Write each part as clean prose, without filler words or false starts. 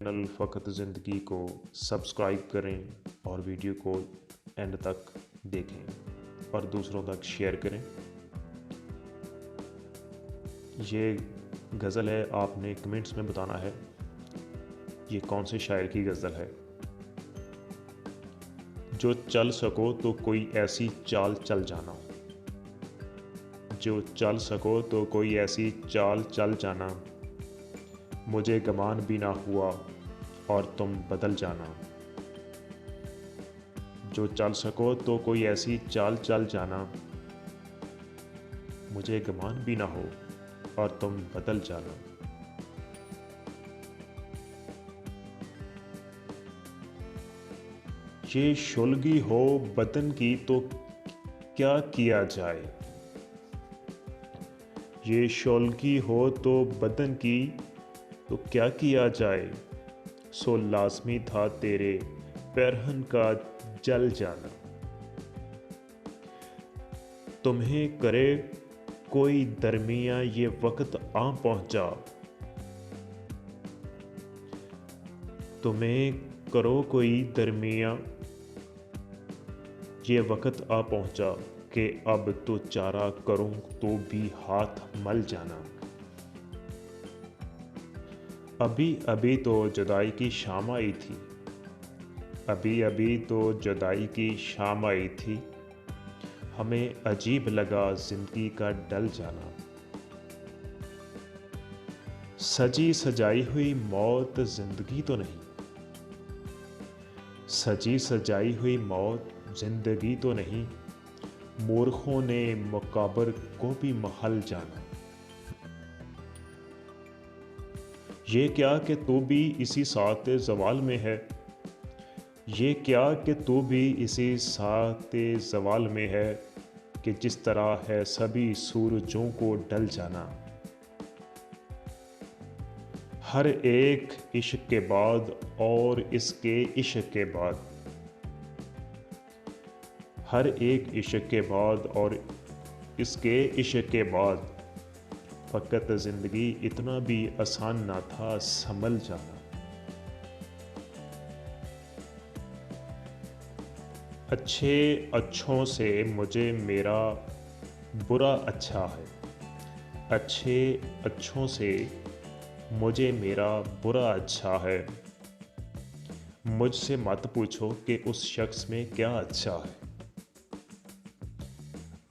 Channel फ़कत ज़िंदगी को सब्सक्राइब करें और वीडियो को एंड तक देखें और दूसरों तक शेयर करें। ये गज़ल है, आपने कमेंट्स में बताना है ये कौन से शायर की गज़ल है। जो चल सको तो कोई ऐसी चाल चल जाना, जो चल सको तो कोई ऐसी चाल चल जाना, मुझे गमान भी ना हुआ और तुम बदल जाना। जो चल सको तो कोई ऐसी चाल चल जाना, मुझे गमान भी ना हो और तुम बदल जाना। ये शुलगी हो बदन की तो क्या किया जाए, ये शुलगी हो तो बदन की तो क्या किया जाए, सो लाज़मी था तेरे पैरहन का जल जाना। तुम्हें करे कोई दरमिया ये वक्त आ पहुंचा, तुम्हें करो कोई दरमिया ये वक्त आ पहुंचा, कि अब तो चारा करूं तो भी हाथ मल जाना। अभी अभी तो जुदाई की शाम आई थी, अभी अभी तो जुदाई की शाम आई थी, हमें अजीब लगा जिंदगी का डल जाना। सजी सजाई हुई मौत जिंदगी तो नहीं, सजी सजाई हुई मौत जिंदगी तो नहीं, मूर्खों ने मकाबर को भी महल जाना। ये क्या कि तू भी इसी साथ ज़वाल में है, ये क्या कि तू भी इसी साथ ज़वाल में है, कि जिस तरह है सभी सूरजों को डल जाना। हर एक इश्क के बाद और इसके इश्क के बाद, हर एक इश्क के बाद और इसके इश्क के बाद, फ़कत ज़िंदगी इतना भी आसान ना था संभल जाना। अच्छे अच्छों से मुझे मेरा बुरा अच्छा है, अच्छे अच्छों से मुझे मेरा बुरा अच्छा है, मुझसे मत पूछो कि उस शख्स में क्या अच्छा है।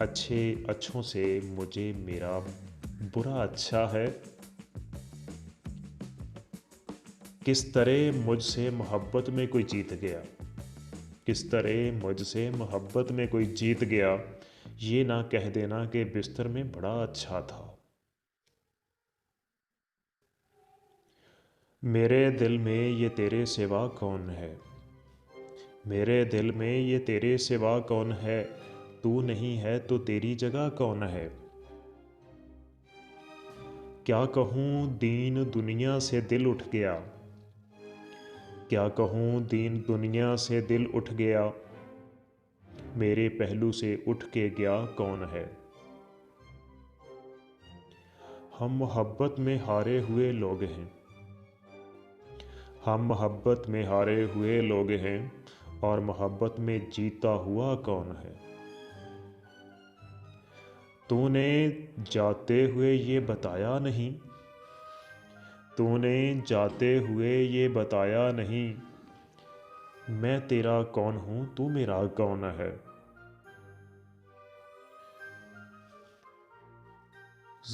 अच्छे अच्छों से मुझे मेरा बुरा अच्छा है, किस तरह मुझसे मोहब्बत में कोई जीत गया, किस तरह मुझसे मोहब्बत में कोई जीत गया, ये ना कह देना कि बिस्तर में बड़ा अच्छा था। मेरे दिल में ये तेरे सिवा कौन है, मेरे दिल में ये तेरे सिवा कौन है, तू नहीं है तो तेरी जगह कौन है। क्या कहूँ दीन दुनिया से दिल उठ गया, क्या कहूँ दीन दुनिया से दिल उठ गया, मेरे पहलू से उठ के गया कौन है। हम मोहब्बत में हारे हुए लोग हैं, हम मोहब्बत में हारे हुए लोग हैं, और मोहब्बत में जीता हुआ कौन है। तूने जाते हुए ये बताया नहीं, तूने जाते हुए ये बताया नहीं, मैं तेरा कौन हूँ तू मेरा कौन है।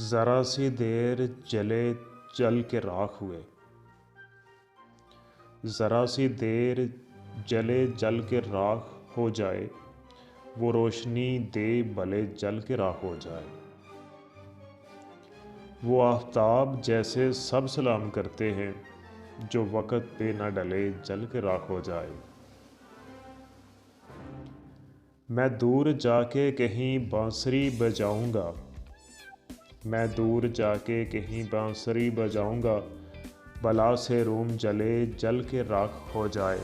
ज़रा सी देर जले जल के राख हुए, ज़रा सी देर जले जल के राख हो जाए, वो रोशनी दे भले जल के राख हो जाए। वो आफ़ताब जैसे सब सलाम करते हैं, जो वक़्त पे न डले जल के राख हो जाए। मैं दूर जाके कहीं बांसुरी बजाऊंगा, मैं दूर जाके कहीं बांसुरी बजाऊंगा, बला से रूम जले जल के राख हो जाए।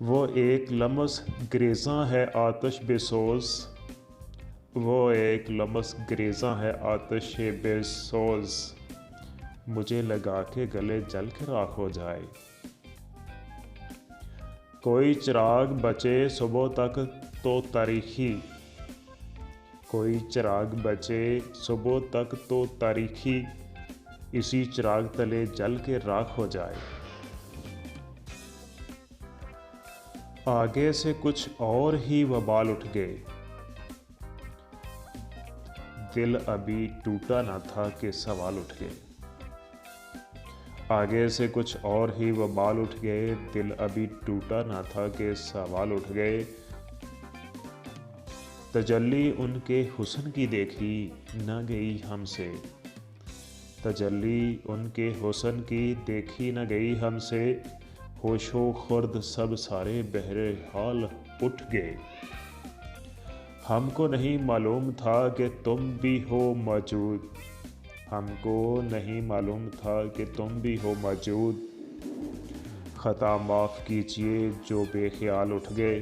वो एक लम्स ग्रेज़ां है आतिश बेसोज़, वो एक लम्स ग्रेज़ां है आतिश बेसोज़, मुझे लगा के गले जल के राख हो जाए। कोई चिराग बचे सुबह तक तो तारीखी, कोई चिराग बचे सुबह तक तो तारीखी, इसी चिराग तले जल के राख हो जाए। आगे से कुछ और ही वबाल उठ गए, दिल अभी टूटा न था कि सवाल उठ गए। आगे से कुछ और ही वबाल उठ गए, दिल अभी टूटा न था कि सवाल उठ गए। तजल्ली उनके हुस्न की देखी न गई हमसे, तजल्ली उनके हुस्न की देखी न गई हमसे। होशो खुर्द सब सारे बहरे हाल उठ गए। हमको नहीं मालूम था कि तुम भी हो मौजूद, हमको नहीं मालूम था कि तुम भी हो मौजूद। ख़ता माफ़ कीजिए जो बेख्याल उठ गए।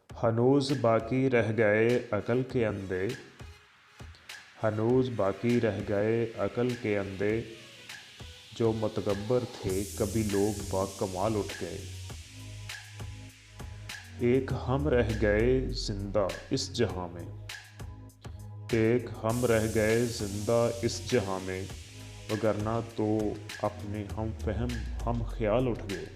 हनूज़ बाकी रह गए अकल के अंधे, हनूज़ बाकी रह गए अकल के अंधे। जो मुतकब्बर थे कभी लोग बाकमाल उठ गए। एक हम रह गए जिंदा इस जहां में, एक हम रह गए जिंदा इस जहां में, वगरना तो अपने हम फहम हम ख्याल उठ गए।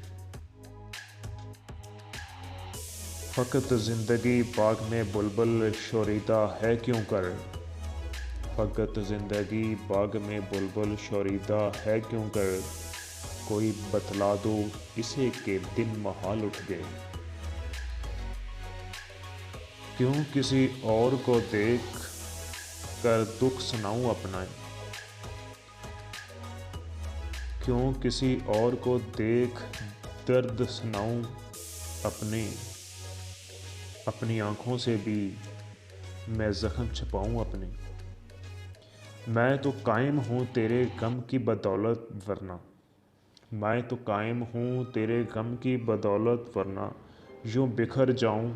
फ़कत ज़िंदगी बाग में बुलबुल शोरीदा है क्यों कर, फ़कत ज़िंदगी बाग में बुलबुल शोरीदा है क्यों कर। कोई बतला दो इसे के दिन महाल उठ गए। क्यों किसी और को देख कर दुख सुनाऊं अपना, क्यों किसी और को देख दर्द सुनाऊं अपने। अपनी आँखों से भी मैं ज़ख्म छुपाऊं अपने। मैं तो कायम हूँ तेरे गम की बदौलत वरना, मैं तो कायम हूँ तेरे गम की बदौलत वरना। यूँ बिखर जाऊँ,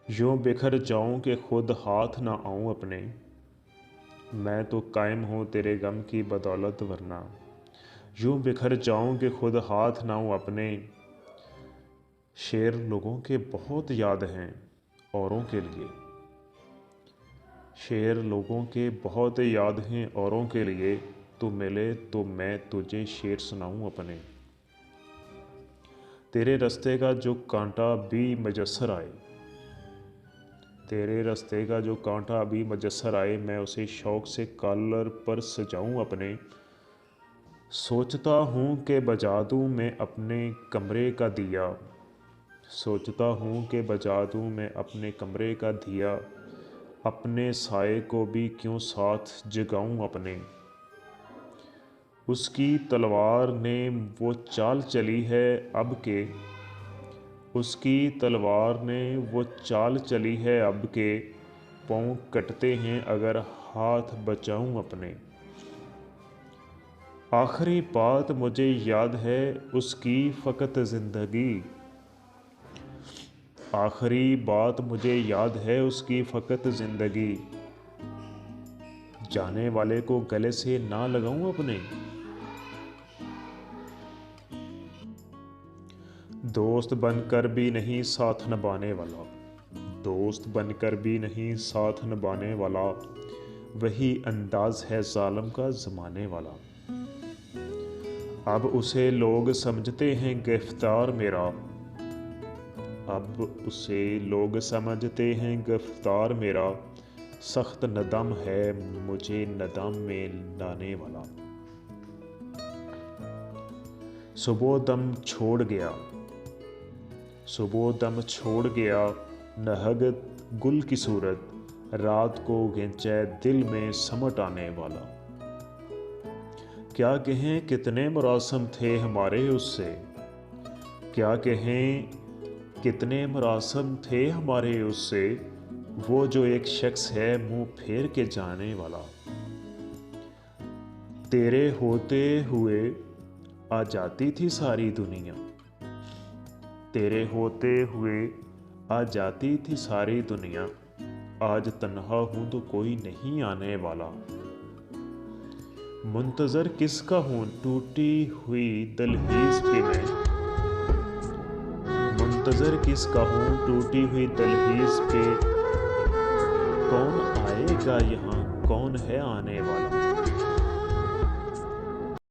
यूँ बिखर जाऊँ कि खुद हाथ ना आऊँ अपने। मैं तो कायम हूँ तेरे गम की बदौलत वरना, यूँ बिखर जाऊँ कि खुद हाथ ना आऊँ अपने। शेर लोगों के बहुत याद हैं औरों के लिए, शेर लोगों के बहुत याद हैं औरों के लिए। तू मिले तो मैं तुझे शेर सुनाऊं अपने। तेरे रास्ते का जो कांटा भी मुयस्सर आए, तेरे रास्ते का जो कांटा भी मुयस्सर आए, मैं उसे शौक़ से कॉलर पर सजाऊं अपने। सोचता हूँ कि बजा दूँ मैं अपने कमरे का दिया, सोचता हूँ कि बजा दूँ मैं अपने कमरे का दिया। अपने साए को भी क्यों साथ जगाऊं अपने। उसकी तलवार ने वो चाल चली है अब के, उसकी तलवार ने वो चाल चली है अब के। पाँव कटते हैं अगर हाथ बचाऊं अपने। आखिरी बात मुझे याद है उसकी फ़कत ज़िंदगी, आखिरी बात मुझे याद है उसकी फ़कत ज़िंदगी। जाने वाले को गले से ना लगाऊं अपने। दोस्त बनकर भी नहीं साथ निभाने वाला, दोस्त बनकर भी नहीं साथ निभाने वाला। वही अंदाज है ज़ालिम का ज़माने वाला। अब उसे लोग समझते हैं गिरफ्तार मेरा, अब उसे लोग समझते हैं गिरफ्तार मेरा। सख्त नदम है मुझे नदम में लाने वाला। सुबह दम छोड़ गया, सुबह दम छोड़ गया नहग गुल की सूरत। रात को खींचे दिल में समट आने वाला। क्या कहें कितने मरासम थे हमारे उससे, क्या कहें कितने मरासम थे हमारे उससे। वो जो एक शख्स है मुंह फेर के जाने वाला। तेरे होते हुए आ जाती थी सारी दुनिया, तेरे होते हुए आज जाती थी सारी दुनिया, आज तन्हा हूँ तो कोई नहीं आने वाला। मुंतज़र किसका हूँ टूटी हुई दहलीज़ पे मैं, मुंतज़र किसका हूँ टूटी हुई दहलीज़ पे, कौन आएगा यहाँ कौन है आने वाला।